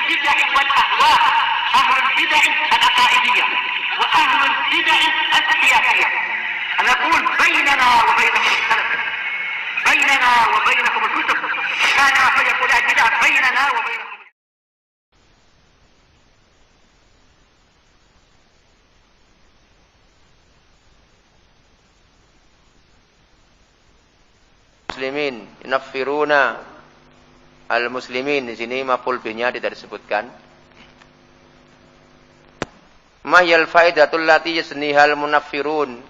البدع والأهواء، أهل البدع العقائدية وأهل البدع السياسية. أنا أقول بيننا وبينكم السلف، بيننا وبينكم الكتب، كان فيقول البدع بيننا وبينكم. Muslimin yunaffiruna al-muslimin, di sini maf'ul bihnya tidak disebutkan. Ma yal faidatul lati yasnihal munaffirun.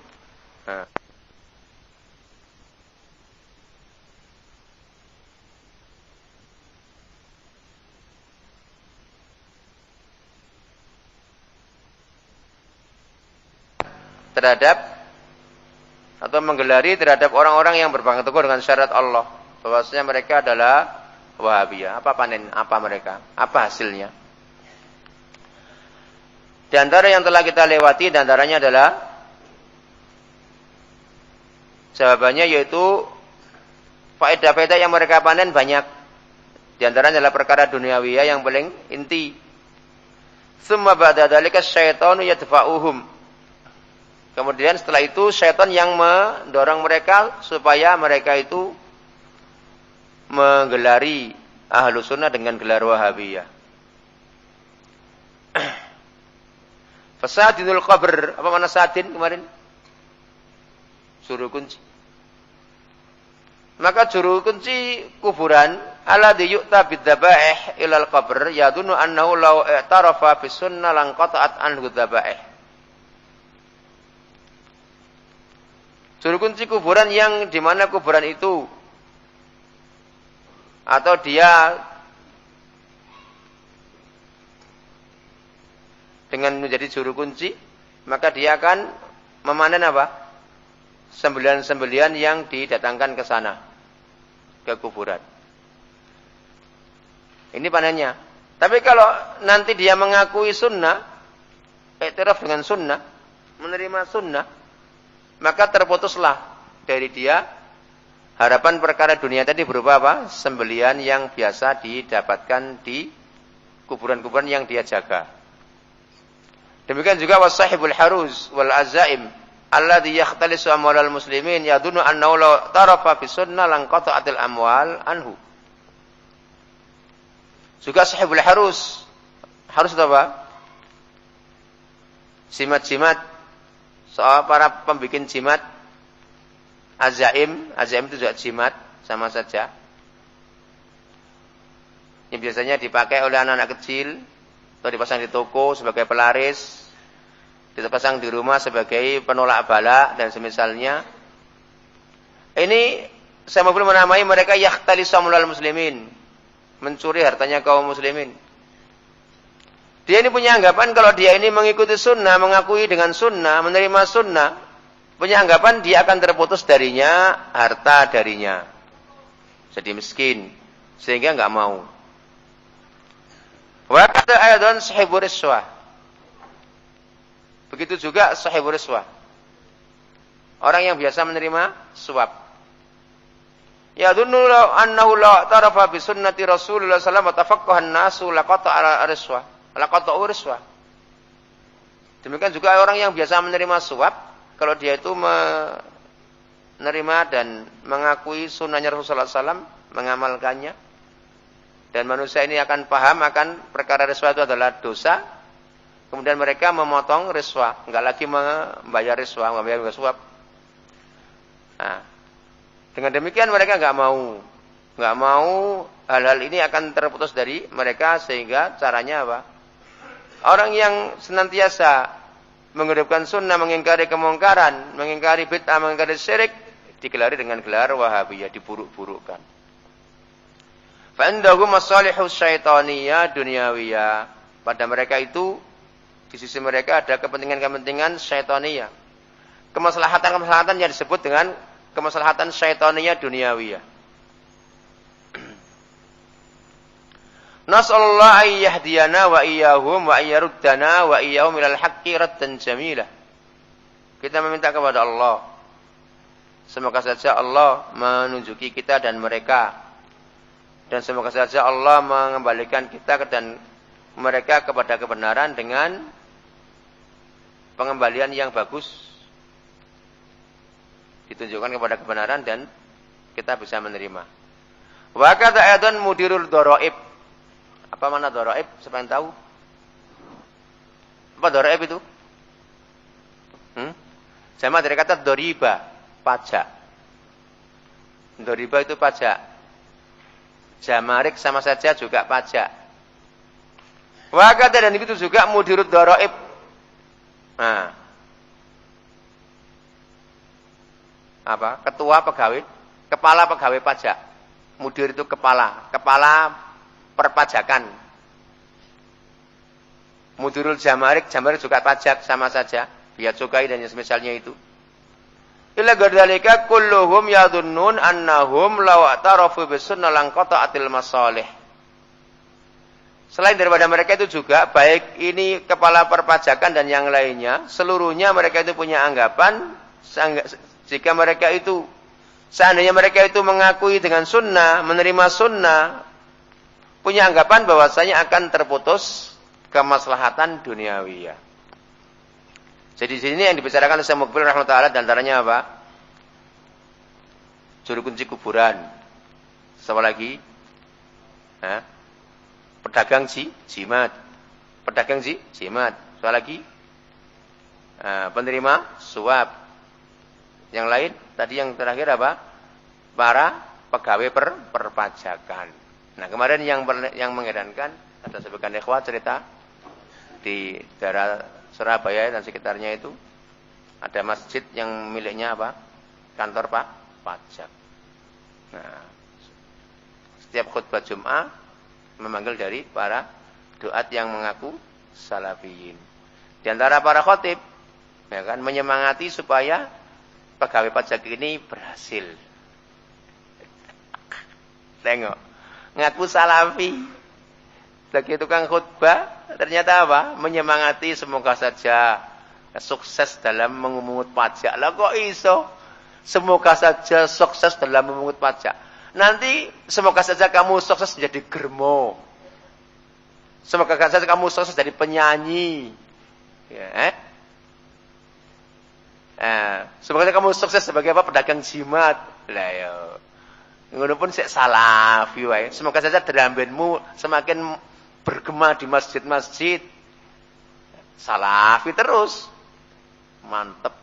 Terhadap atau menggelari terhadap orang-orang yang berpegang teguh dengan syariat Allah, bahwasanya mereka adalah Wahabiyah. Apa panen? Apa mereka? Apa hasilnya? Di antara yang telah kita lewati, di antaranya adalah jawabannya yaitu faedah-faedah yang mereka panen banyak. Di antaranya adalah perkara duniawiyah yang paling inti. Summa ba'da dzalika syaitanu yadfa'uhum. Kemudian setelah itu syaitan yang mendorong mereka supaya mereka itu menggelari ahlu sunnah dengan gelar wahabiyah. Fasadinul qabr. Apa mana sadin kemarin? Juru kunci. Maka juru kunci kuburan alladzi yu'ta bidzabaih ilal qabr yadunnu annahu law i'tarafa bis sunnah lan qata'at anhu dzabaih. Juru kunci kuburan yang di mana kuburan itu atau dia dengan menjadi juru kunci, maka dia akan memanen apa? Sembelihan-sembelihan yang didatangkan ke sana, ke kuburan. Ini panennya. Tapi kalau nanti dia mengakui sunnah, iktiraf dengan sunnah, menerima sunnah, maka terputuslah dari dia harapan perkara dunia tadi berupa apa? Sembelihan yang biasa didapatkan di kuburan-kuburan yang dia jaga. Demikian juga wasahibul haruz wal azaim alladhi yakhtalisu amwalal muslimin yadunnu annahu law tarafa fi sunnah lan qata'atil amwal anhu. Juga sahibul haruz. Haruz itu apa? Jimat-jimat. Soal para pembikin jimat, azaim itu juga jimat, sama saja. Yang biasanya dipakai oleh anak-anak kecil, atau dipasang di toko sebagai pelaris, dipasang di rumah sebagai penolak bala, dan semisalnya. Ini saya mau menamai mereka yakhtalisu amwalal muslimin, mencuri hartanya kaum muslimin. Dia ini punya anggapan kalau dia ini mengikuti sunnah, mengakui dengan sunnah, menerima sunnah, punya anggapan dia akan terputus darinya, harta darinya. Jadi miskin, sehingga enggak mau. Wa kata ayatan sahibur riswah. Begitu juga sahibur riswah. Orang yang biasa menerima suap. Ya dunnu annahu la tarafa bi sunnati Rasulullah sallallahu alaihi wasallam wa tafaqqaha an-nasu laqata riswah. Laqata'u riswah. Demikian juga orang yang biasa menerima suap, kalau dia itu menerima dan mengakui sunnahnya Rasulullah SAW, mengamalkannya, dan manusia ini akan paham akan perkara riswah itu adalah dosa, kemudian mereka memotong riswah, enggak lagi membayar riswah, membayar suap. Nah, dengan demikian mereka enggak mau hal-hal ini akan terputus dari mereka, sehingga caranya apa? Orang yang senantiasa menghidupkan sunnah, mengingkari kemungkaran, mengingkari bid'ah, mengingkari syirik, digelari dengan gelar Wahabiyah, diburuk-burukkan. Fa indahu masalihu syaitaniyah dunyawiyah. Pada mereka itu, di sisi mereka ada kepentingan-kepentingan syaitaniyah. Kemaslahatan-kemaslahatan yang disebut dengan kemaslahatan syaitaniyah dunyawiyah. Nas'alullah ayyahdiyana wa iyyahum wa ayyaruddana wa iyyahum ilal haqqi raddan jamilah. Kita meminta kepada Allah, semoga saja Allah menunjuki kita dan mereka, dan semoga saja Allah mengembalikan kita dan mereka kepada kebenaran dengan pengembalian yang bagus. Ditunjukkan kepada kebenaran dan kita bisa menerima. Wa kata ayatan mudirul dharaib. Apa makna dharaib? Siapa yang tahu? Apa dharaib itu? Sama dari kata dhariba, pajak. Dhariba itu pajak. Jamarik sama saja juga pajak. Wa kata dan itu juga mudirul dharaib. Nah, apa? Ketua pegawai, kepala pegawai pajak. Mudir itu kepala perpajakan. Mudirul jamarik juga pajak sama saja, biaya cukai dan yang semisalnya itu. Illa gadzalika kulluhum yadhunnun annahum law atarafu bisunnah lan qata'atil masalih. Selain daripada mereka itu juga, baik ini kepala perpajakan dan yang lainnya, seluruhnya mereka itu punya anggapan, jika mereka itu, seandainya mereka itu mengakui dengan sunnah, menerima sunnah, punya anggapan bahwasanya akan terputus kemaslahatan duniawiyah. Jadi di sini yang dibicarakan oleh Syekh Muqbil rahimahullah dan antaranya apa? Juru kunci kuburan. Siapa lagi? Pedagang jimat. Pedagang jimat. Siapa lagi? Penerima suap. Yang lain tadi yang terakhir apa? Para pegawai perpajakan. Nah, kemarin yang mengherankan ada sebagian ikhwah cerita di daerah Surabaya dan sekitarnya itu ada masjid yang miliknya apa? Kantor pajak. Nah, setiap khutbah Jum'ah memanggil dari para duat yang mengaku salafiyin. Di antara para khotib, ya kan, menyemangati supaya pegawai pajak ini berhasil. Tengok, ngaku salafi. Lagi tukang khutbah, ternyata apa? Menyemangati semoga saja sukses dalam memungut pajak. Lah kok iso? Semoga saja sukses dalam memungut pajak. Nanti semoga saja kamu sukses menjadi germo. Semoga saja kamu sukses jadi penyanyi. Ya, semoga saja kamu sukses sebagai apa? Pedagang jimat. Lah ya. Ngono pun sik salafi wae. Semoga saja drambenmu semakin bergema di masjid-masjid. Salafi terus. Mantep.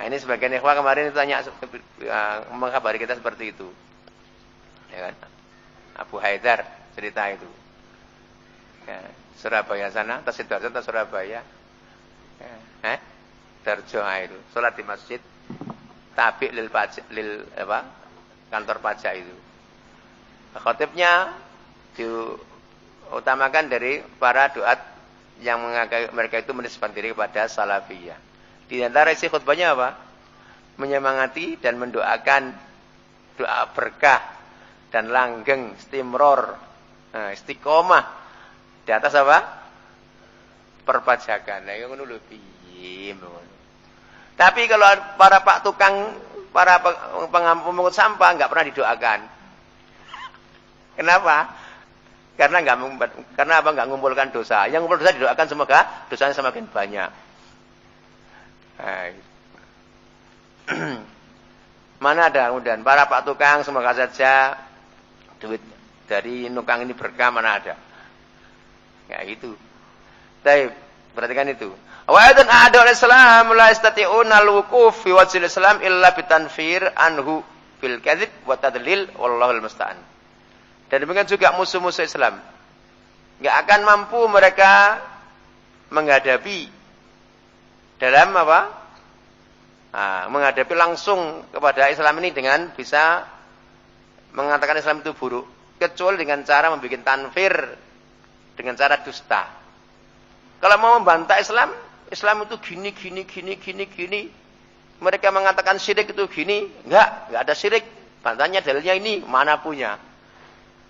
Nah, ini sebagian ikhwah kemarin tanya mengkabari kita seperti itu. Ya kan? Abu Haidar cerita itu. Ya, Surabaya sana, tas Sidoarjo, tas Surabaya. Ya, Darjo itu, salat di masjid tabi kantor pajak itu. Khotibnya diutamakan dari para duat yang mengaku mereka itu menisbahkan diri kepada salafiyah. Di antara isi khutbahnya apa? Menyemangati dan mendoakan doa berkah dan langgeng, istimror, istiqomah di atas apa? Perpajakan. Nah, ngono lho piye ngono. Tapi kalau para pak tukang, para pemungut sampah enggak pernah didoakan. Kenapa? Karena enggak mengumpulkan dosa. Yang ngumpul dosa didoakan semoga dosanya semakin banyak. Mana ada kemudian para pak tukang semoga saja duit dari nukang ini berkah, mana ada. Ya itu. Baik, perhatikan itu. Wa aidan a'da'ul Islam la yastati'una al-wuquf fi wajhil Islam illa bitanfir anhu bil kadzib wa tadlil wallahul musta'an. Dan demikian juga musuh-musuh Islam. Enggak akan mampu mereka menghadapi dalam apa? Menghadapi langsung kepada Islam ini dengan bisa mengatakan Islam itu buruk, kecuali dengan cara membuat tanfir, dengan cara dusta. Kalau mau membantah Islam itu gini. Mereka mengatakan syirik itu gini, enggak ada syirik. Bantahnya dalilnya ini, mana punya?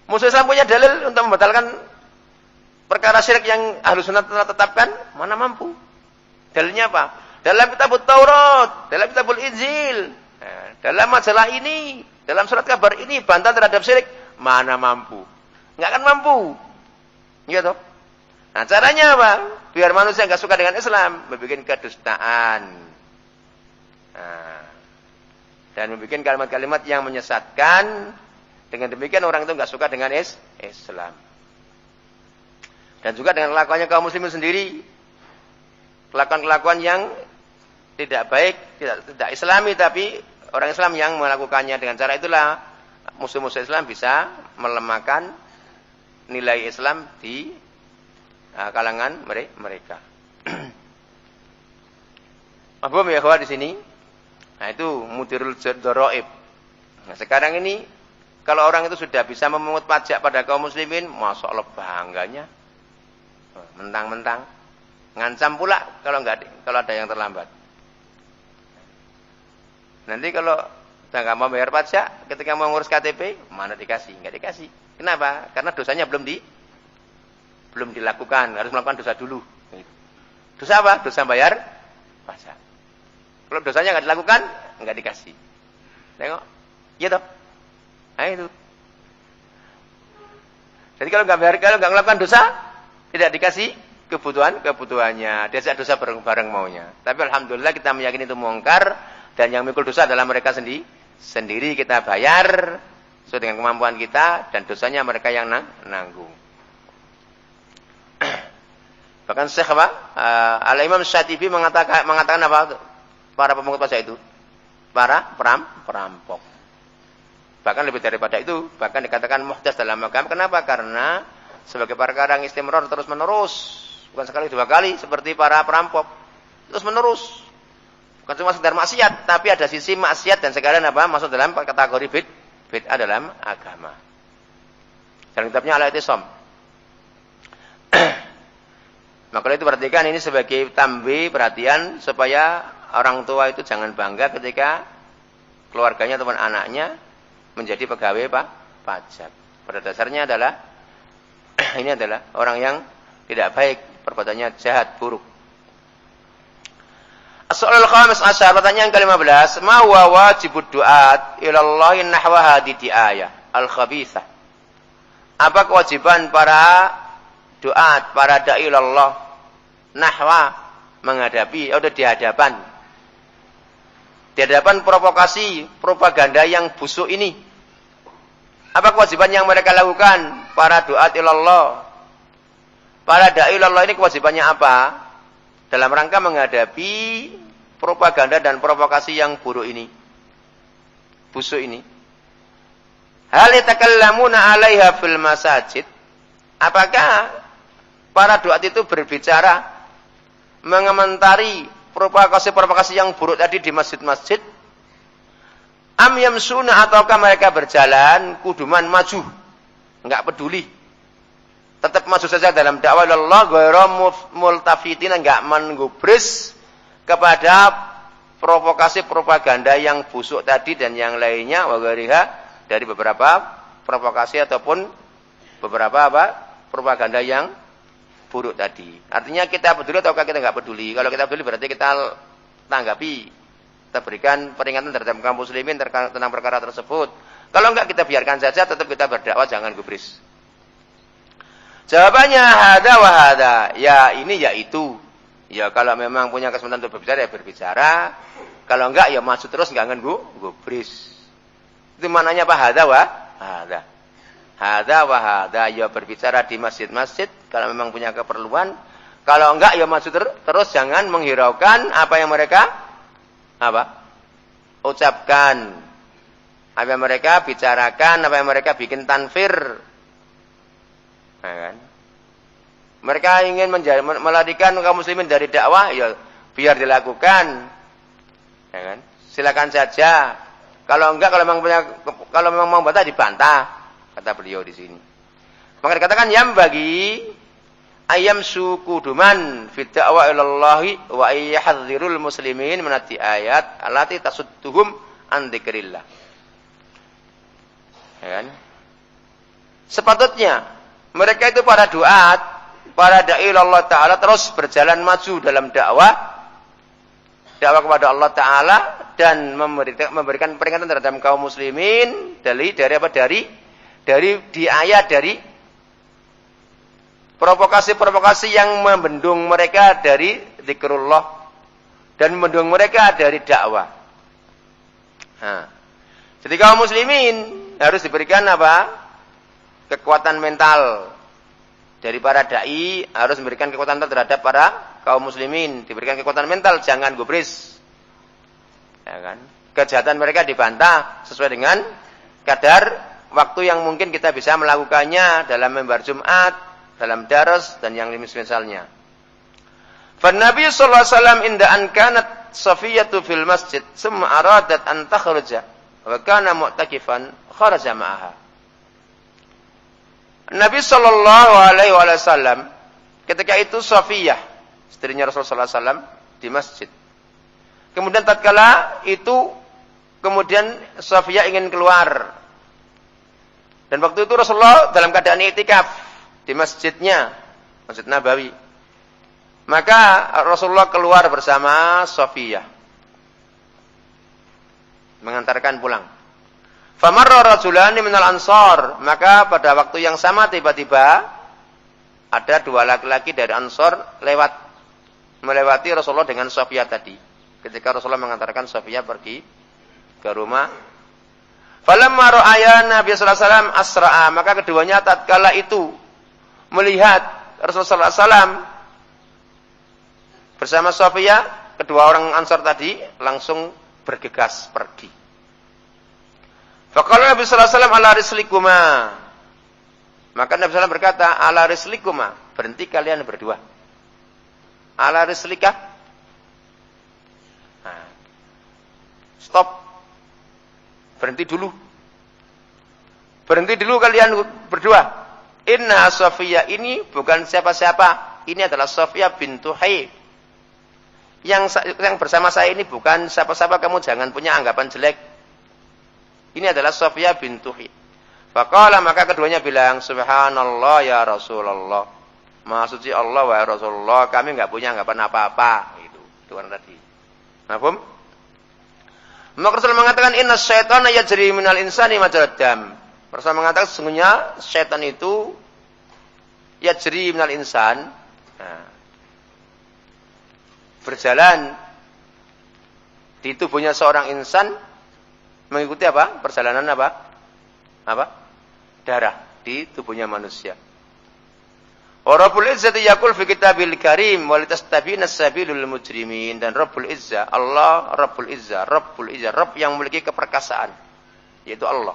Musuh Islam punya dalil untuk membatalkan perkara syirik yang Ahlus Sunnah telah tetapkan, mana mampu? Dalilnya apa? Dalam kitab Taurat, dalam kitab Injil, dalam majalah ini, dalam surat kabar ini bantah terhadap syirik, mana mampu? Enggak akan mampu. Iya toh? Nah, caranya apa? Biar manusia enggak suka dengan Islam, membuat kedustaan. Nah, dan membuat kalimat-kalimat yang menyesatkan. Dengan demikian orang itu enggak suka dengan Islam. Dan juga dengan kelakuannya kaum muslimin sendiri. Kelakuan-kelakuan yang tidak baik, tidak islami, tapi orang Islam yang melakukannya. Dengan cara itulah musuh-musuh Islam bisa melemahkan nilai Islam di kalangan mereka. Mahfum ya di sini. Nah, itu mudirul dzaraib. Nah, sekarang ini kalau orang itu sudah bisa memungut pajak pada kaum muslimin, masya Allah bangganya. Mentang-mentang ngancam pula kalau ada yang terlambat. Nanti kalau nggak mau bayar pajak, ketika mau ngurus KTP, mana dikasih? Nggak dikasih. Kenapa? Karena dosanya belum dilakukan, harus melakukan dosa dulu. Dosa apa? Dosa bayar pajak. Kalau dosanya nggak dilakukan, nggak dikasih. Tengok, iya toh? Nah itu. Jadi kalau nggak melakukan dosa, tidak dikasih kebutuhannya. Diajak dosa bareng-bareng maunya. Tapi alhamdulillah kita meyakini itu mungkar dan yang mikul dosa adalah mereka sendiri. Kita bayar sesuai dengan kemampuan kita dan dosanya mereka yang nanggung. Bahkan Syekh Al-Imam Syatibi mengatakan apa? Para pemungut pajak itu para perampok. Bahkan lebih daripada itu, bahkan dikatakan muhdas dalam agama. Kenapa? Karena sebagai perkara yang istimrar terus menerus, bukan sekali dua kali seperti para perampok. Terus menerus. Bukan cuma sekedar maksiat, tapi ada sisi maksiat dan sekalian apa? Masuk dalam kategori bid'ah dalam agama. Dalam kitabnya Al-I'tisam. Maka itu perhatikan ini sebagai tambaih perhatian supaya orang tua itu jangan bangga ketika keluarganya ataupun anaknya menjadi pegawai pajak. Pada dasarnya adalah ini adalah orang yang tidak baik, perbuatannya jahat, buruk. As-soalul khamis asyar, pertanyaan ke-15, ma huwa wajibud du'at ila Allah nahwa hadhihi ayah al-khabithah. Apa kewajiban para du'at, para dai Allah nahwa menghadapi atau di hadapan provokasi propaganda yang busuk ini? Apa kewajiban yang mereka lakukan para du'at ilallah? Para dai ilallah ini kewajibannya apa? Dalam rangka menghadapi propaganda dan provokasi yang buruk ini. Busuk ini. Hal yatakallamuna 'alaiha fil masajid? Apakah para du'at itu berbicara mengomentari provokasi-provokasi yang buruk tadi di masjid-masjid? Am yamsuna, ataukah mereka berjalan kuduman maju, enggak peduli, tetap maju saja dalam dakwah Allah, ghairu multafitin, enggak menggubris kepada provokasi propaganda yang busuk tadi dan yang lainnya, wa ghairiha, dari beberapa provokasi ataupun beberapa propaganda yang buruk tadi. Artinya kita peduli ataukah kita enggak peduli? Kalau kita peduli berarti kita tanggapi. Kita berikan peringatan terhadap kaum muslimin tentang perkara tersebut. Kalau enggak kita biarkan saja, tetap kita berdakwah, jangan gubris. Jawabannya hada wa hada. Ya ini ya itu. Ya kalau memang punya kesempatan untuk berbicara ya berbicara. Kalau enggak ya maju terus, enggak gubris. Itu maknanya apa? Hada wa hada. Hada wa hada. Ya berbicara di masjid-masjid kalau memang punya keperluan. Kalau enggak ya maju terus, jangan menghiraukan apa yang mereka ucapkan, apa yang mereka bicarakan, apa yang mereka bikin tanfir. Nah, kan? Mereka ingin melarikan kaum muslimin dari dakwah, ya biar dilakukan. Ya, kan? Silakan saja. Kalau enggak, kalau memang mau bantah dibantah, kata beliau di sini. Maka dikatakan yang bagi ayam sukuduman fi da'wa ilallahi wa ayyahdzirul muslimin menati ayat allati tasudduhum an dzikrillah. Ya kan? Sepatutnya mereka itu para duat, para dai Allah taala terus berjalan maju dalam dakwah kepada Allah taala dan memberikan peringatan terhadap kaum muslimin dari ayat provokasi-provokasi yang membendung mereka dari zikrullah dan membendung mereka dari dakwah. Nah, jadi kaum muslimin harus diberikan apa? Kekuatan mental. Dari para dai harus memberikan kekuatan mental terhadap para kaum muslimin, diberikan kekuatan mental, jangan gubris. Ya kan? Kejahatan mereka dibantah sesuai dengan kadar waktu yang mungkin kita bisa melakukannya dalam mimbar Jumat, dalam daras dan yang misalnya. Fa Nabi sallallahu alaihi wasallam inda an kanat Safiyatu fil masjid, summa aradat an takhruja wa kana mu'takifan, kharaja ma'aha. Nabi sallallahu alaihi wasallam ketika itu Safiyah, istrinya Rasulullah sallallahu alaihi wasallam di masjid. Kemudian tatkala itu kemudian Safiyah ingin keluar. Dan waktu itu Rasulullah dalam keadaan i'tikaf di masjidnya, Masjid Nabawi. Maka Rasulullah keluar bersama Safiyah mengantarkan pulang. Famarra rajulani minal ansar, maka pada waktu yang sama tiba-tiba ada dua laki-laki dari Ansor melewati Rasulullah dengan Safiyah tadi. Ketika Rasulullah mengantarkan Safiyah pergi ke rumah, falamma ra'aya Nabi sallallahu alaihi wasallam asra'a, maka keduanya tatkala itu melihat Rasulullah sallallahu alaihi wasallam bersama Safiyah, kedua orang Ansor tadi langsung bergegas pergi. Faqala Nabi sallallahu alaihi wasallam ala rislikuma. Maka Nabi sallallahu alaihi wasallam berkata, ala rislikuma, berhenti kalian berdua. Ala rislika. Nah, stop. Berhenti dulu. Berhenti dulu kalian berdua. Inna Safiyah ini bukan siapa-siapa. Ini adalah Safiyah bintu Huyai. Yang bersama saya ini bukan siapa-siapa, kamu jangan punya anggapan jelek. Ini adalah Safiyah bintu Huyai. Faqala, maka keduanya bilang, subhanallah ya Rasulullah. Maha suci Allah wa Rasulullah, kami enggak punya anggapan apa-apa. Itu kan tadi. Paham? Maka Rasul mengatakan inna syaitana yajri minal insani majrad dam. Rasul mengatakan sesungguhnya syaitan itu yajri minal insan, berjalan di tubuhnya seorang insan mengikuti apa? Perjalanan apa? Apa? Darah di tubuhnya manusia. Wa Rabbul Izzati yaqul fi kitabil karim wa litastabina sabilul mujrimin, dan Rabbul Izzah, Allah Rabbul Izzah, Rabbul Izzah, Rabb yang memiliki keperkasaan, yaitu Allah,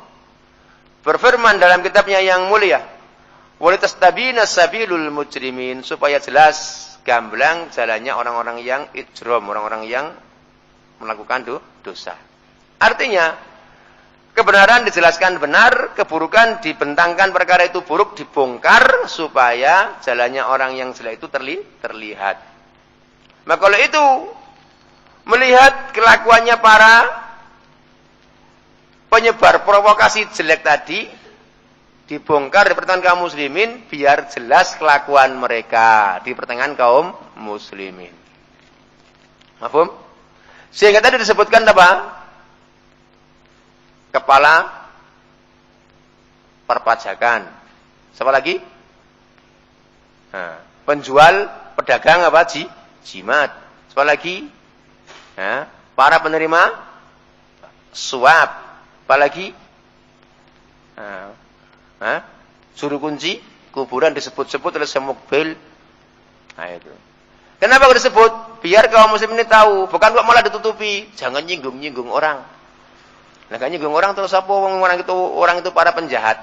berfirman dalam kitabnya yang mulia, wa litastabina sabilul mujrimin, supaya jelas gamblang jalannya orang-orang yang ijram, orang-orang yang melakukan dosa. Artinya kebenaran dijelaskan benar, keburukan dibentangkan, perkara itu buruk dibongkar supaya jalannya orang yang jelek itu terlihat. Maka kalau itu melihat kelakuannya para penyebar provokasi jelek tadi dibongkar di pertengahan kaum muslimin, biar jelas kelakuan mereka di pertengahan kaum muslimin. Paham? Sehingga tadi disebutkan apa? Kepala perpajakan. Siapa lagi? Nah, penjual, pedagang apa? Jimat. Siapa lagi? Nah, para penerima suap. Apa lagi? Nah, suruh kunci kuburan disebut-sebut oleh semukbil. Nah itu. Kenapa disebut? Biar kaum muslim ini tahu, bukan kok malah ditutupi. Jangan nyinggung-nyinggung orang. Nah, kan nyinggung orang terus apa? Orang itu para penjahat.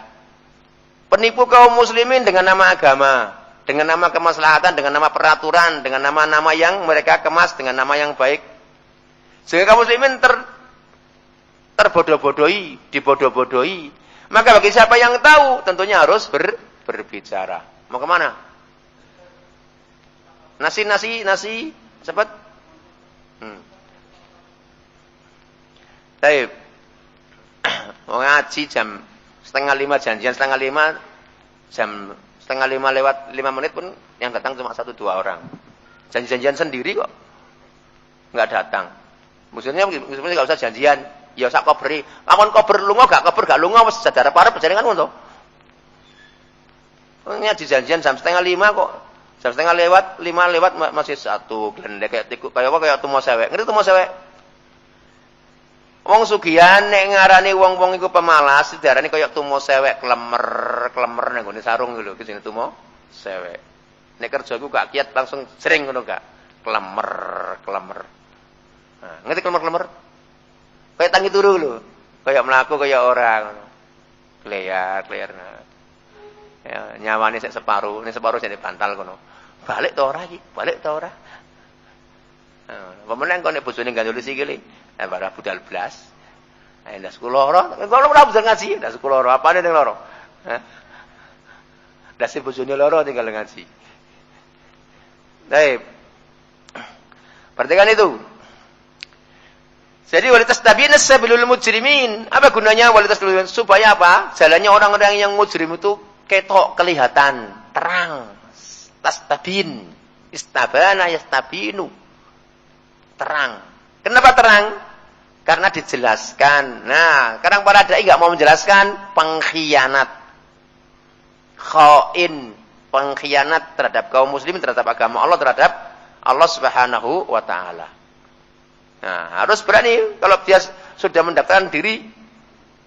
Penipu kaum muslimin dengan nama agama, dengan nama kemaslahatan, dengan nama peraturan, dengan nama-nama yang mereka kemas dengan nama yang baik. Sehingga kaum muslimin terbodoh-bodohi, dibodoh-bodohi. Maka bagi siapa yang tahu, tentunya harus berbicara. Mau kemana? Nasi, cepat. Baik. Mau ngaji jam 4:30, janjian 4:30, jam 4:30 lewat 5 menit pun yang datang cuma 1-2 orang. Janjian sendiri kok nggak datang. Maksudnya nggak usah janjian, ya usah koberi. Amun kober lunga gak kober gak lunga wis sadar parep jaringan ngono. Ngaji janjian jam 4:30 kok. Jam 4:30 lewat masih satu glendek kayak tikuk kayak apa kayak tumo sewek. Ngerti tumo sewek? Wong sugihan nek ngarani wong-wong iku pemalas diarani kaya tumo sewek klemer nang ngene sarung lho ki jenenge tumo sewek. Nek kerja iku gak kiat langsung sering ngono gak? Klemer. Nah, ngerti klemer? Kayak tangi turu lho. Kayak mlaku kayak ora ngono. Klear. Nah. Ya, nyawane sik separuh, nek separuh jadi bantal kono. Balik to ora iki? Balik to ora? Nah, pemenang kok nek bojone gandul sikile, ora budal blas. Ayo ndas kuloro, kalau ora budal ngaji, ndas kuloro, apane ning loro? Hah? Ndas bojone loro tinggal ngaji. Baik. Perhatikan itu. Jadi walitas tabi'in sabilul mujrimin. Apa gunanya walitas tabi'in? Supaya apa? Jalannya orang-orang yang mujrim itu ketok kelihatan, terang. Tastabin, istabana yastabinu. Terang. Kenapa terang? Karena dijelaskan. Nah, kadang para dai enggak mau menjelaskan pengkhianat. Khain, pengkhianat terhadap kaum muslimin, terhadap agama Allah, terhadap Allah Subhanahu wa taala. Nah, harus berani kalau dia sudah mendaftarkan diri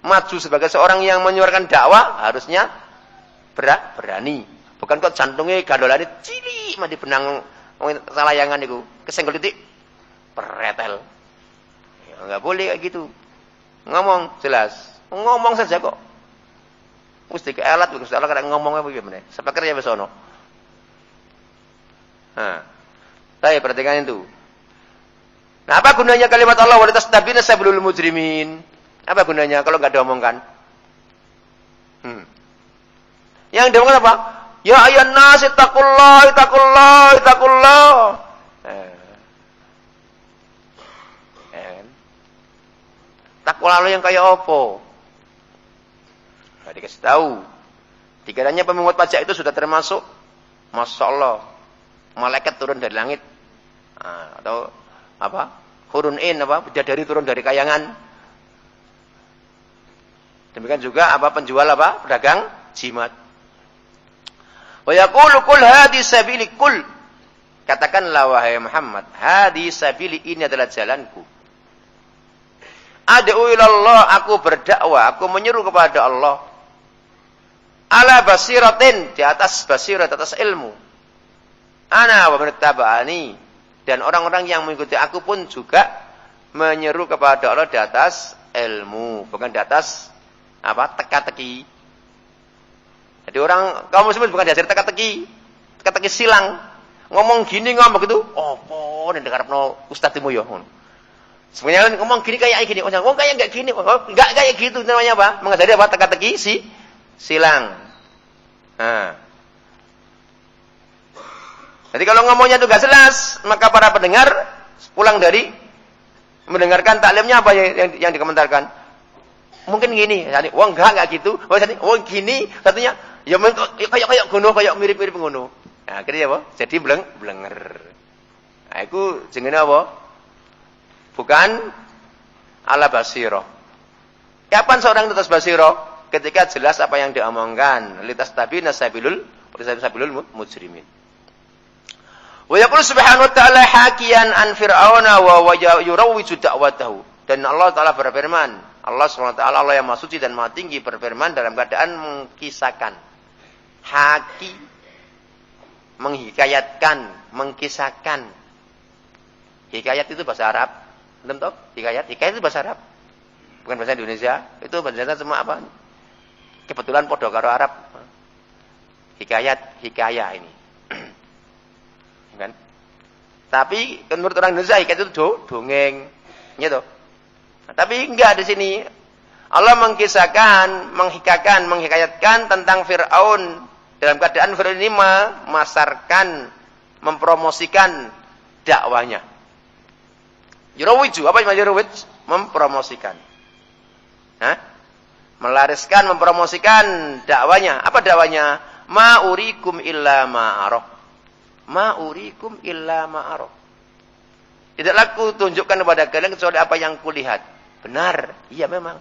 maju sebagai seorang yang menyuarakan dakwah, harusnya berani. Bukan kok jantungnya gandolane cilik mah di benang salayangan niku. Kesenggol titik pretel. Ya enggak boleh kayak gitu. Ngomong jelas. Ngomong saja kok. Mesti ke alat Gusti Allah kadang ngomongnya bagaimana. Sepaker ya wis ono. Nah. Saya perhatikan itu. Nah, apa gunanya kalimat Allah wala tastabina sabilul mujrimin? Apa gunanya kalau enggak diomongkan? Yang diomongkan apa? Ya ayyuhan nas ittaqullah. Takwa lo yang kayak apa? Nah, dikasih tahu. Dikiranya pemungut pajak itu sudah termasuk, Masya Allah, malaikat turun dari langit. Nah, atau apa? Hurun in, apa? Bidadari turun dari kayangan. Demikian juga apa? Penjual apa? Pedagang jimat. Wa yaqulu qul hadi sabili qul. Katakanlah wahai Muhammad, hadi sabili ini adalah jalanku. Ad'u ilallah, aku berdakwah, aku menyeru kepada Allah. Ala basiratin, di atas basirat, atas ilmu. Ana wa man ittaba'ani, dan orang-orang yang mengikuti aku pun juga menyeru kepada Allah di atas ilmu, bukan di atas apa? Teka-teki. Jadi orang kaum muslimin bukan diajar teka-teki silang. Ngomong gini ngomong begitu, opo nek dikarepno ustadzmu yo ngono. Sebenarnya ngomong gini kayak gini, oh kayak enggak gini, enggak kayak gitu namanya apa? Mengajari apa? Teka-teki silang. Nah. Jadi kalau ngomongnya itu enggak jelas, maka para pendengar pulang dari mendengarkan taklimnya apa yang dikomentarkan. Mungkin gini, jadi enggak gitu. Oh gini, satunya ya kayak ngono, kayak mirip-mirip ngono. Nah, akhirnya apa? Jadi blenger. Nah, itu jenenge apa? Bukan ala basirah. Kapan seorang atas basirah? Ketika jelas apa yang diomongkan. Litas tabina sabilul mujrimin. Wa yaqulu subhanahu wa ta'ala hakiyan an fir'auna wa yurawwiju da'watahu. Dan Allah Ta'ala berfirman, Allah SWT, Allah yang Maha Suci dan Maha Tinggi berfirman dalam keadaan mengkisahkan. Haki, menghikayatkan, mengkisahkan. Hikayat itu bahasa Arab. Belum tahu? Hikayat itu bahasa Arab. Bukan bahasa Indonesia. Itu bahasa cuma apa? Kebetulan podo karo Arab. Hikayah ini. Kan? Tapi menurut orang Indonesia hikayat itu dongeng. Gitu. Nah, tapi enggak di sini. Allah mengkisahkan, menghikayatkan tentang Fir'aun dalam keadaan Fir'aun ini memasarkan, mempromosikan dakwanya. Yurawiju, apa yang yurawij? Mempromosikan. Hah? Melariskan, mempromosikan dakwanya. Apa dakwanya? Ma urikum illa ma'arah. Ma urikum illa ma'arah. Tidaklah ku tunjukkan kepada kalian kecuali apa yang kulihat. Benar, iya memang.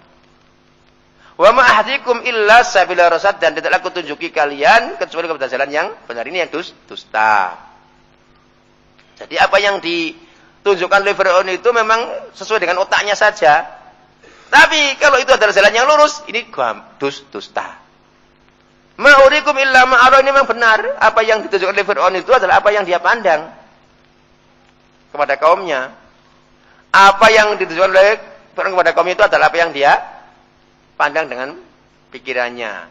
Wa ma ahdikum illa sabila rasad, dan tidaklah kutunjuki kalian kecuali kepada jalan yang benar. Ini yang dusta. Jadi apa yang ditunjukkan oleh Fir'aun itu memang sesuai dengan otaknya saja. Tapi kalau itu adalah jalan yang lurus, ini dusta. Ma urikum illa ma ara, ini memang benar. Apa yang ditunjukkan oleh Fir'aun itu adalah apa yang dia pandang kepada kaumnya. Apa yang ditunjukkan oleh Fir'aun kepada kaumnya itu adalah apa yang dia pandang dengan pikirannya.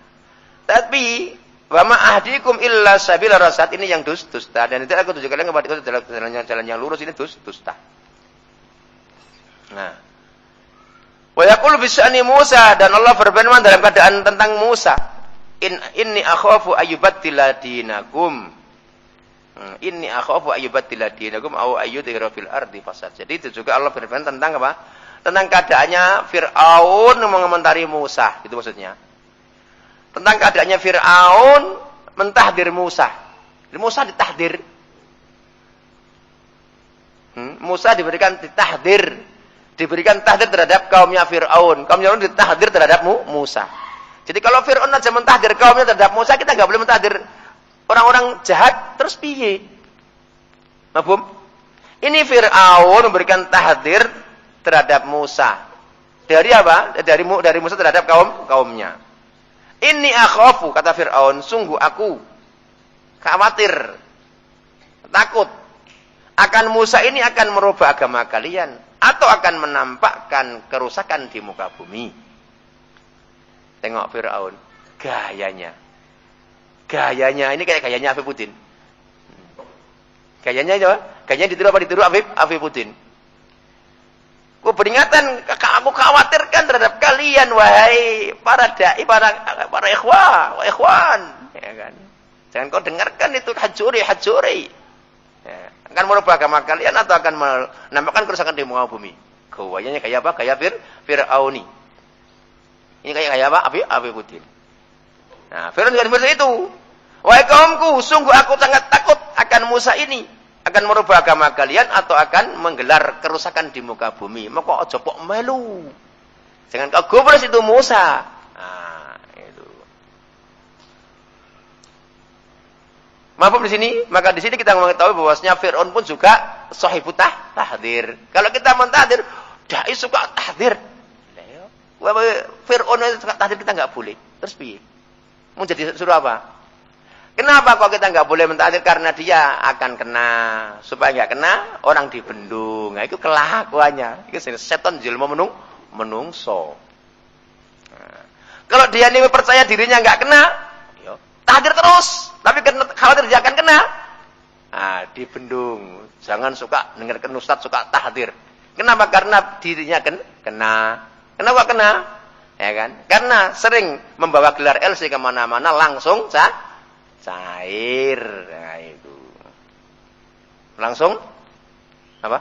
Tapi wa ma ahdikum illa sabila rasad, ini yang dusta, dan itu aku tunjukkan kepada itu adalah jalan yang lurus, ini dusta. Nah, wa yaqulu bi sya'ni Musa, dan Allah berfirman dalam keadaan tentang Musa, inni akhafu ayyubaddila dinakum. Inni akhafu ayyubaddila dinakum aw ayyudhira fil ardi fasad. Jadi itu juga Allah berfirman tentang apa? Tentang keadaannya Fir'aun mengomentari Musa, itu maksudnya. Tentang keadaannya Fir'aun mentahdir Musa. Musa ditahdir. Musa diberikan ditahdir. Diberikan tahdir terhadap kaumnya Fir'aun. Kaumnya Fir'aun ditahdir terhadap Musa. Jadi kalau Fir'aun aja mentahdir kaumnya terhadap Musa, kita nggak boleh mentahdir orang-orang jahat, terus piye? Mafhum? Ini Fir'aun memberikan tahdir terhadap Musa. Dari apa? Dari Musa terhadap kaumnya. Inni akhafu, kata Fir'aun, sungguh aku khawatir, takut akan Musa ini akan merubah agama kalian atau akan menampakkan kerusakan di muka bumi. Tengok Fir'aun, gayanya ini kayak gayanya Afifuddin. Gayanya ditiru apa ditiru Afifuddin. Aku peringatan, aku khawatirkan terhadap kalian, wahai para dai, para ikhwan, ya kan? Jangan kau dengarkan itu hajuri. Ya, akan merubah agama kalian atau akan menampakkan kerusakan di muka bumi. Gayanya kayak apa? Kayak Fir'auni. Ini kayak apa? Afifuddin. Nah, Fir'aun juga seperti itu. Wahai kaumku, sungguh aku sangat takut akan Musa ini. Akan merubah agama kalian atau akan menggelar kerusakan di muka bumi. Maka aja pok melu. Jangan kau gubris itu Musa. Nah, itu. Maaf di sini, maka di sini kita mengetahui bahwasanya Fir'aun pun juga sahibut tahdir. Kalau kita mentahdir, dai suka tahdir. Fir'aun suka tahdir, kita enggak boleh. Terus piye? Mau jadi suruh apa? Kenapa kok kita nggak boleh mentahdir? Karena dia akan kena. Supaya nggak kena, orang dibendung. Nah, itu kelakuannya. Itu setan jelma menungso. Nah, kalau dia ini percaya dirinya nggak kena, tahdir terus. Tapi khawatir dia akan kena, nah, dibendung. Jangan suka dengarkan ustaz suka tahdir. Kenapa? Karena dirinya kena. Kenapa kena? Ya kan? Karena sering membawa gelar LC kemana-mana langsung cair. Nah, itu. Langsung apa?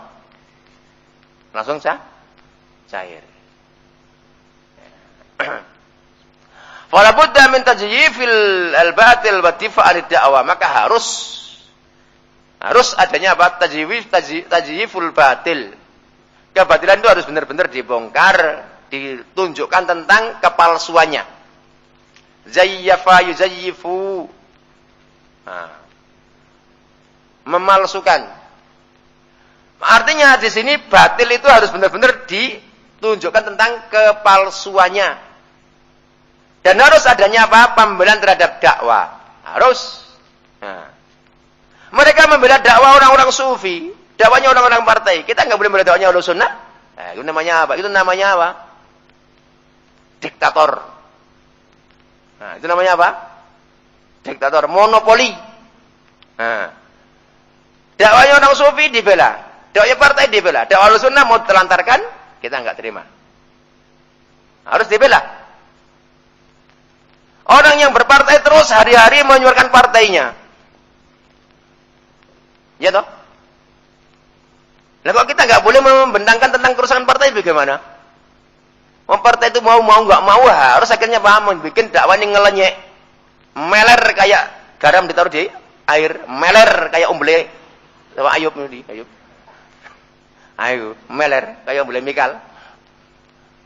Langsung cair. Fala budda min tajyifil al-batil wa tifa'al da'wah. Maka harus adanya apa? Tajyiful batil. Kebatilan itu harus benar-benar dibongkar, ditunjukkan tentang kepalsuannya. Zayyafa yuzayyifu. Nah, memalsukan. Artinya di sini batil itu harus benar-benar ditunjukkan tentang kepalsuannya. Dan harus adanya apa? Pembelaan terhadap dakwah. Harus. Nah, mereka membela dakwah orang-orang sufi, dakwahnya orang-orang partai. Kita nggak boleh membela dakwahnya orang sunnah. Nah, itu namanya apa? Itu namanya apa? Diktator. Nah, itu namanya apa? Diktator, monopoli. Nah, dakwahnya orang sufi dibela, dakwahnya partai dibela, dakwah sunnah mau telantarkan, kita nggak terima. Harus dibela. Orang yang berpartai terus hari-hari menyuarakan partainya, ya toh? Nah, kok kita nggak boleh membentangkan tentang kerusakan partai bagaimana? Partai itu mau nggak mau harus akhirnya paham, bikin dakwah ini ngelenyek. Meler kayak garam ditaruh di air, meler kayak umbele sama Ayub ini, Ayo, meler kayak umbele Mikal.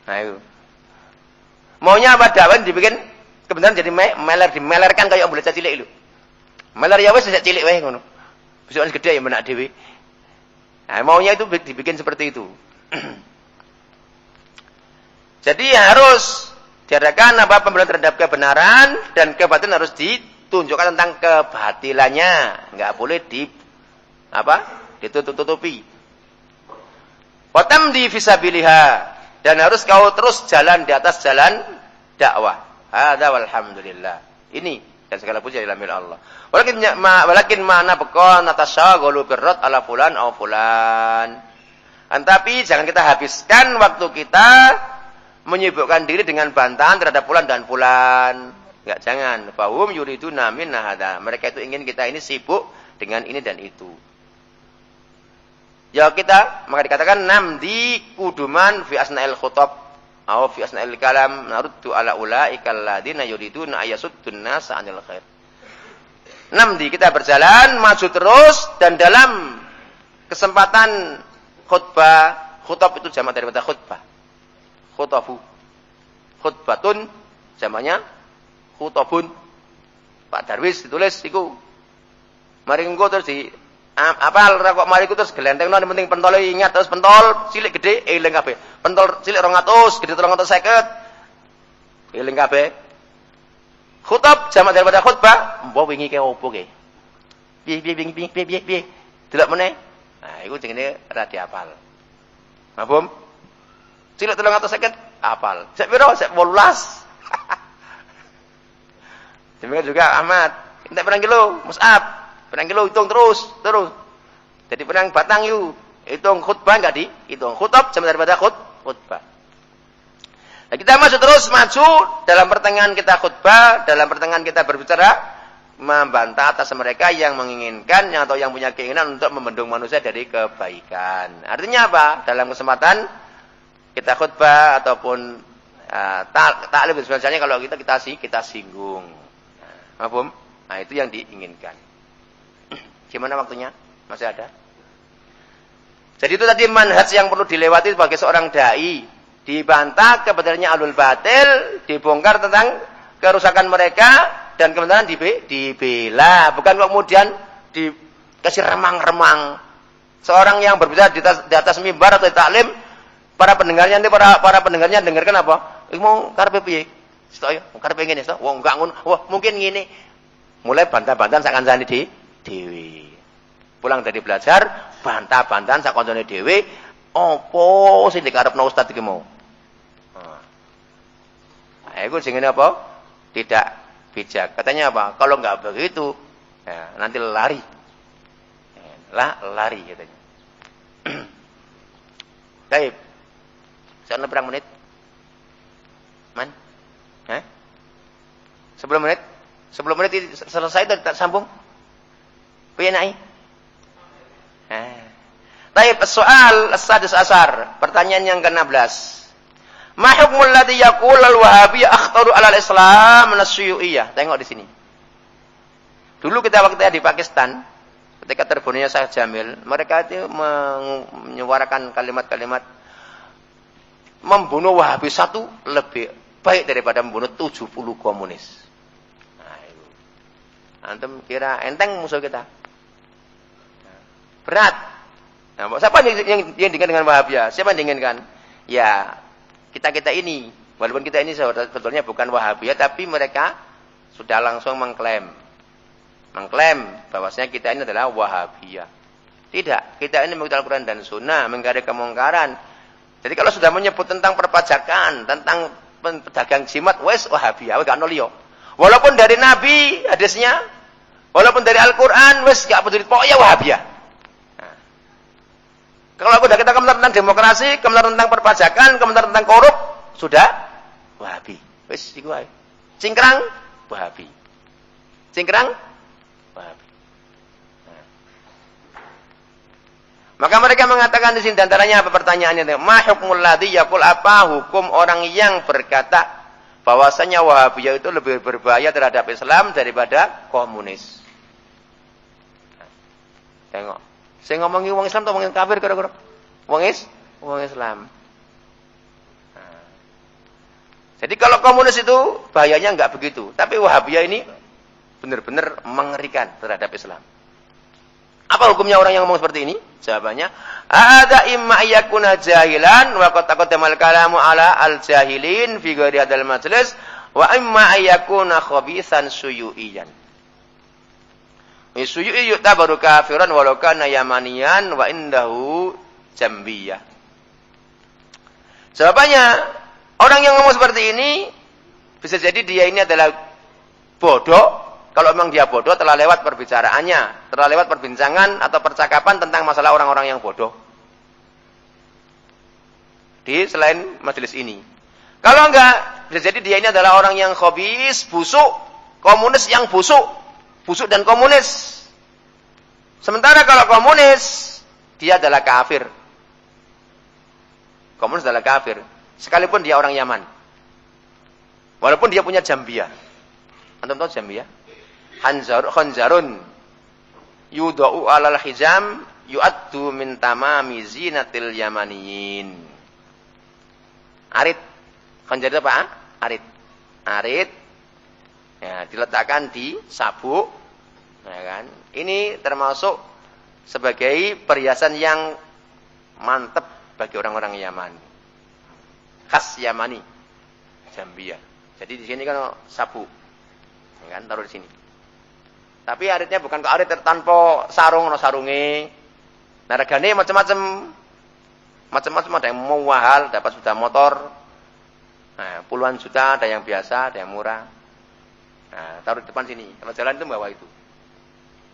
Ayo. Maunya apa dakwah dibikin kebenaran jadi dimelerkan kayak bocah cilik lho. Meler ya wis sejak cilik wae ngono. Besok wis gede ya menak dhewe. Nah, maunya itu dibikin seperti itu. Jadi harus diadakan apa pembelajaran terhadap kebenaran dan kebatilan harus ditunjukkan tentang kebatilannya, enggak boleh ditutup-tutupi. Watam di fisabiliha dan harus kau terus jalan di atas jalan dakwah. Hadza walhamdulillah. Ini dan segala puji adalah milik Allah. Walakin mana bekon natasyaghalu birrat ala fulan au fulan. Tapi jangan kita habiskan waktu kita menyibukkan diri dengan bantahan terhadap fulan dan fulan. Enggak, jangan. Fahum yuriduna minna hadza. Mereka itu ingin kita ini sibuk dengan ini dan itu. Ya kita, maka dikatakan namdi kuduman fi asna'il khutab atau fi asna'il kalam naruddu ala ulaika alladziina yuriduna ayasuddun nasa 'anil khair. Namdi kita berjalan maju terus dan dalam kesempatan khutbah, khutab itu jamak daripada khutbah. Khutabu. Khutbatun jamaknya khutabun. Pak Darwis ditulis iku. Mari engko terus di apal ra kok mari ku terus gelentengno penting pentole ingat terus pentol cilik gede eling kabeh. Pentol cilik 200, gede 350. Eling kabeh. Khutab jamak daripada khutbah, mbok wingi ke opo ke? Piye. Delok meneh. Nah, iku jenenge ra diapal. Mahfum? Cilik 350 apal. Sek piro? Sek 18. Demikian juga Ahmad. Entek pirang kilo? Mus'ab. Pirang kilo hitung terus. Jadi pirang batang yuk. Hitung khutbah enggak dihitung. Khutab sama daripada khutbah. Nah, kita masuk terus maju dalam pertengahan kita khutbah, dalam pertengahan kita berbicara membantah atas mereka yang menginginkan atau yang punya keinginan untuk membendung manusia dari kebaikan. Artinya apa? Dalam kesempatan kita khutbah ataupun taklim sebenarnya kalau kita singgung. Mahfum? Nah, itu yang diinginkan. Gimana waktunya? Masih ada? Jadi itu tadi manhaj yang perlu dilewati sebagai seorang dai. Dibantah kebenarannya alul batil, dibongkar tentang kerusakan mereka dan kebenaran dibela. Bukan kemudian dikasih remang-remang. Seorang yang berbicara di atas mimbar atau di taklim, para pendengarnya dengarkan apa? Mau karepe piye? Stok ya, karepe ngene stok. Wong enggak ngono. Wah, mungkin ngene. Mulai bantah-bantahan sak kancane dhewe. Pulang dari belajar, bantah-bantahan sak kancane dhewe, apa sing dikarepno ustaz iki mau? Nah, itu jenenge apa? Tidak bijak. Katanya apa? Kalau enggak begitu, ya, nanti lari. Lari katanya. Baik. Sekarang berapa menit? Man? Hah? 10 menit? 10 menit selesai tak sambung? Piye nai? Baik, soal as-sadis asar. Pertanyaan yang ke-16. Ma hukmul ladzi yaqul al-wahabiyyah akhtaru 'ala al-islam min as-syuyu'iyyah? Tengok di sini. Dulu kita waktu di Pakistan, ketika terbunuhnya Syekh Jamil, mereka itu menyuarakan kalimat-kalimat membunuh Wahabi satu lebih baik daripada membunuh 70 komunis. Nah, itu. Antum kira enteng musuh kita? Berat. Nah, siapa yang diinginkan dengan Wahabiyah? Siapa yang diinginkan? Ya, kita ini. Walaupun kita ini sebetulnya bukan Wahabiyah, tapi mereka sudah langsung mengklaim bahwasanya kita ini adalah Wahabiyah. Tidak, kita ini mengikuti Al-Quran dan Sunnah, mengingkari kemungkaran. Jadi kalau sudah menyebut tentang perpajakan, tentang pedagang jimat, wes Wahabiyah, gak nolio. Walaupun dari Nabi hadisnya, walaupun dari Al-Quran, wes gak peduli, pokoknya Wahabiyah. Nah. Kalau sudah kita komentar tentang demokrasi, komentar tentang perpajakan, komentar tentang korup, sudah Wahabi. Wes iku ae. Cingkrang Wahabi. Cingkrang Wahabi. Maka mereka mengatakan di sini antaranya apa pertanyaannya? Ma hukmul ladzi yaqul, apa hukum orang yang berkata bahwasanya Wahabiyah itu lebih berbahaya terhadap Islam daripada komunis. Tengok. Saya ngomongi wong Islam atau wong kafir kira-kira? Wong Islam. Jadi kalau komunis itu bahayanya enggak begitu. Tapi Wahabiyah ini benar-benar mengerikan terhadap Islam. Apa hukumnya orang yang ngomong seperti ini? Jawabannya, ada imma yakuna jahilan wa qad taqaddamal kalamu ala al-jahilin fi ghairi hadzal majlis wa imma yakuna khabithan suyu'iyan. Suyu'i yu'tabaru kafiran walau kana yamaniyan wa indahu jambiyah. Jawabannya, orang yang ngomong seperti ini bisa jadi dia ini adalah bodoh. Kalau memang dia bodoh, telah lewat perbicaraannya, telah lewat perbincangan atau percakapan tentang masalah orang-orang yang bodoh di selain majelis ini. Kalau enggak, bisa jadi dia ini adalah orang yang khabis, busuk, komunis yang busuk dan komunis. Sementara kalau komunis, dia adalah kafir. Komunis adalah kafir, sekalipun dia orang Yaman. Walaupun dia punya jambiyah. Antum tahu jambiyah? Khanjarun yudau alal hizam yu'addu min tamami zinatil yamaniyin. Arit. Khanjar itu apa? Arit. Arit. Ya, diletakkan di sabuk. Ya kan? Ini termasuk sebagai perhiasan yang mantap bagi orang-orang Yaman. Khas Yamani. Jambiyah. Jadi di sini kan sabuk. Ya kan? Taruh di sini. Tapi aritnya bukan ke arit tanpa sarung, no sarunge. Nah, regane macam-macam. Macam-macam, ada yang mahal, dapat sepeda motor. Nah, puluhan juta, ada yang biasa, ada yang murah. Nah, taruh di depan sini. Kalau jalan itu bawa itu.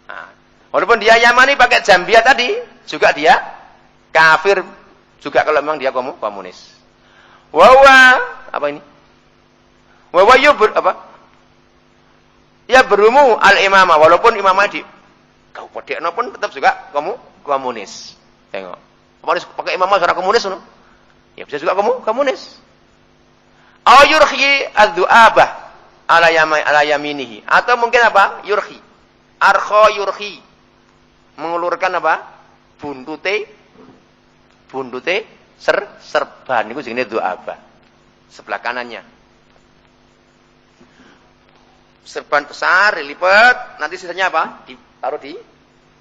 Nah, walaupun dia Yamani pakai jambiyah tadi, juga dia kafir juga kalau memang dia komunis. Wawa apa ini? Wawa yubur apa? Ya berumu al-imamah, walaupun imamah di kabupaten pun tetap juga komunis. Tengok. Komunis pakai imamah secara komunis no? Ya bisa juga komunis. Aw yurhi adzu'abah ala yaminihi, atau mungkin apa? Yurhi. Arkha yurhi. Mengulurkan apa? Buntute serban niku jenenge dzu'abah. Sebelah kanannya. Serban besar, dilipat, nanti sisanya apa? Ditaruh di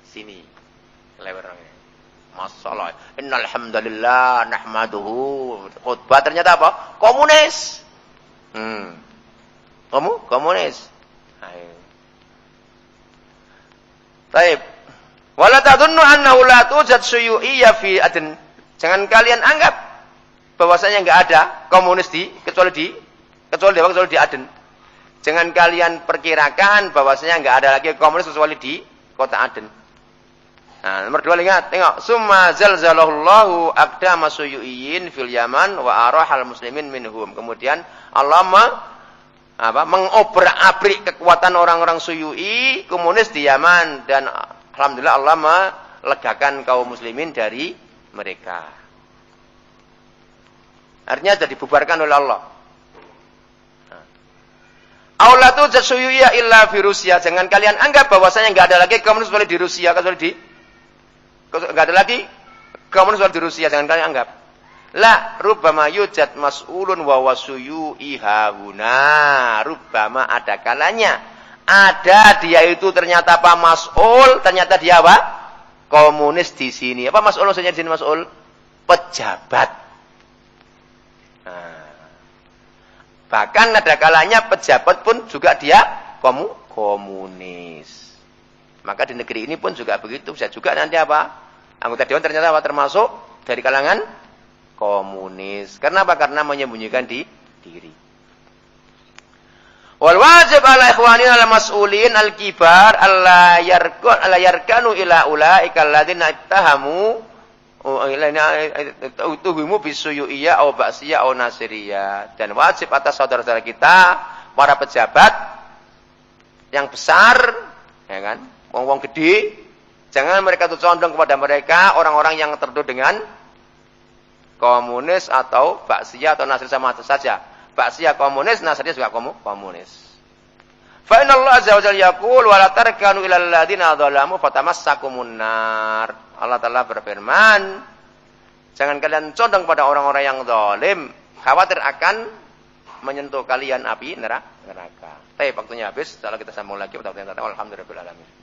sini. Lebarnya. Masalah. Innal hamdalillah nahmaduhu. Khutbah ternyata apa? Komunis. Komunis. Ayo. Baik. Wala tadunnu annahu la tujad syuyu'iyya fi adn. Jangan kalian anggap bahwasanya enggak ada komunis kecuali di Aden. Jangan kalian perkirakan bahwasanya enggak ada lagi komunis kecuali di kota Aden. Nah, nomor 2 lihat, tengok. Summa zalzalallahu aqdama suyu'iyyin fil Yaman wa arahal muslimin minhum. Kemudian Allah mengobrak-abrik kekuatan orang-orang Suyu'i komunis di Yaman, dan alhamdulillah Allah melegakan kaum muslimin dari mereka. Artinya sudah dibubarkan oleh Allah. Aulatu jasuyuya illa fi Rusia. Jangan kalian anggap bahwasanya enggak ada lagi komunis kecuali di Rusia, enggak ada lagi komunis kecuali di Rusia. Jangan kalian anggap. La rubbama yujad mas'ulun wa wasuyu'i hauna. Rubbama ada kalanya ada dia itu ternyata apa mas'ul, ternyata dia apa? Komunis di sini. Apa mas'ul maksudnya di sini mas'ul? Pejabat. Nah, bahkan ada kalanya pejabat pun juga dia komunis. Maka di negeri ini pun juga begitu. Bisa juga nanti apa? Anggota dewan ternyata apa? Termasuk dari kalangan komunis. Karena apa? Karena menyembunyikan diri. Wal wajib ala ikhwanina al-mas'ulin al-kibar alla yarkanu ila ulaika alladziina ittahamu tuhimu bisuyu'iyya au ba'siyya au nasiriyya. Dan wajib atas saudara-saudara kita, para pejabat yang besar, ya kan, wong-wong gede, jangan mereka tuh condong kepada mereka orang-orang yang tertuduh dengan komunis atau ba'siyya atau nasir sama saja. Ba'siyya komunis, nasiriyya juga komunis. Fa inna Allah azza wa jalla yaqul wa la tarkanu ilal ladzina dzalamu fatamassakumun nar. Allah Ta'ala berfirman, jangan kalian condong pada orang-orang yang zalim, khawatir akan menyentuh kalian api neraka. Tapi waktunya habis, setelah kita sambung lagi pada waktu yang datang. Alhamdulillah.